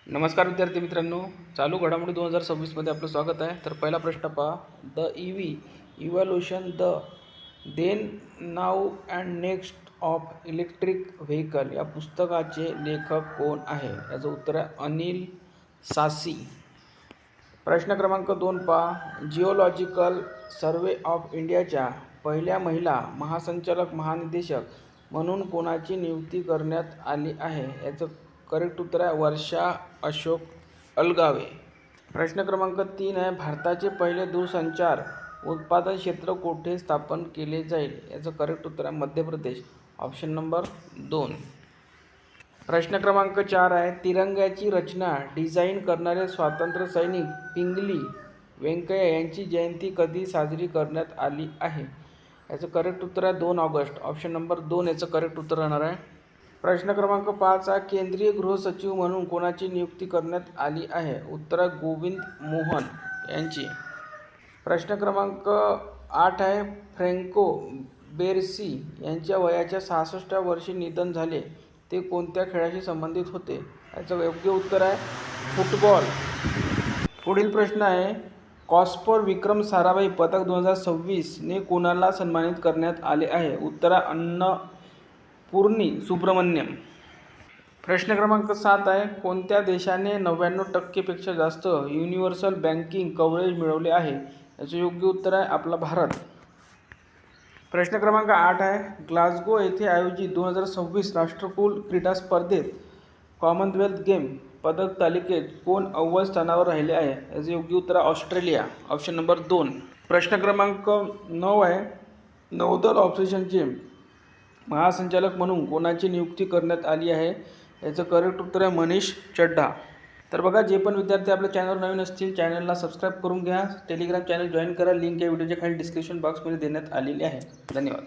नमस्कार विद्यार्थी मित्रांनो, चालू घडामोडी 2026मध्ये आपलं स्वागत आहे. तर पहिला प्रश्न पहा. The evolution the then now and next of electric vehicle या पुस्तकाचे लेखक कोण आहे? याचं उत्तर आहे अनिल सासी. प्रश्न क्रमांक 2 पहा. जिओलॉजिकल सर्वे ऑफ इंडियाच्या पहिल्या महिला महासंचालक महानिदेशक म्हणून कोणाची नियुक्ती करण्यात आली आहे? याचं करेक्ट उत्तर आहे वर्षा अशोक अलगावे. प्रश्न क्रमांक 3 आहे. भारताचे पहिले दूरसंचार उत्पादन क्षेत्र कोठे स्थापन केले जाईल? याचं करेक्ट उत्तर आहे मध्य प्रदेश, ऑप्शन नंबर 2. प्रश्न क्रमांक 4 आहे. तिरंग्याची रचना डिझाईन करणारे स्वातंत्र्य सैनिक पिंगली व्यंकय्या यांची जयंती कधी साजरी करण्यात आली आहे? याचं करेक्ट उत्तर आहे 2 ऑगस्ट, ऑप्शन नंबर 2 याचं करेक्ट उत्तर राहणार आहे. प्रश्न क्रमांक 5 आहे. केंद्रीय गृहसचिव म्हणून कोणाची नियुक्ती करण्यात आली आहे? उत्तर आहे गोविंद मोहन यांची. प्रश्न क्रमांक 8 आहे. फ्रँको बेरसी यांच्या वयाच्या 66व्या वर्षी निधन झाले, ते कोणत्या खेळाशी संबंधित होते? याचं योग्य उत्तर आहे फुटबॉल. पुढील प्रश्न आहे. कॉस्पर विक्रम साराभाई पदक 2026 ने कोणाला सन्मानित करण्यात आले आहे? उत्तर आहे अन्नपूर्णी सुब्रमण्यम. प्रश्न क्रमांक 7 आहे. कोणत्या देशाने 99% पेक्षा जास्त युनिव्हर्सल बँकिंग कव्हरेज मिळवले आहे? याचं योग्य उत्तर आहे आपला भारत. प्रश्न क्रमांक 8 आहे. ग्लासगो येथे आयोजित 2026 राष्ट्रकुल क्रीडा स्पर्धेत कॉमनवेल्थ गेम पदक तालिकेत कोण अव्वल स्थानावर राहिले आहे? याचे योग्य उत्तर आहे ऑस्ट्रेलिया, ऑप्शन नंबर 2. प्रश्न क्रमांक 9 आहे. नौदल ऑपरेशनचे महासंचालक म्हणून कोणाची नियुक्ती करण्यात आली आहे? याचं करेक्ट उत्तर आहे मनीष चड्ढा. तर बघा, जे पण विद्यार्थी आपल्या चॅनलवर नवीन असतील चॅनलला सबस्क्राईब करून घ्या. टेलिग्राम चॅनल जॉईन करा. लिंक या व्हिडिओच्या खाली डिस्क्रिप्शन बॉक्समध्ये देण्यात आलेली आहे. धन्यवाद.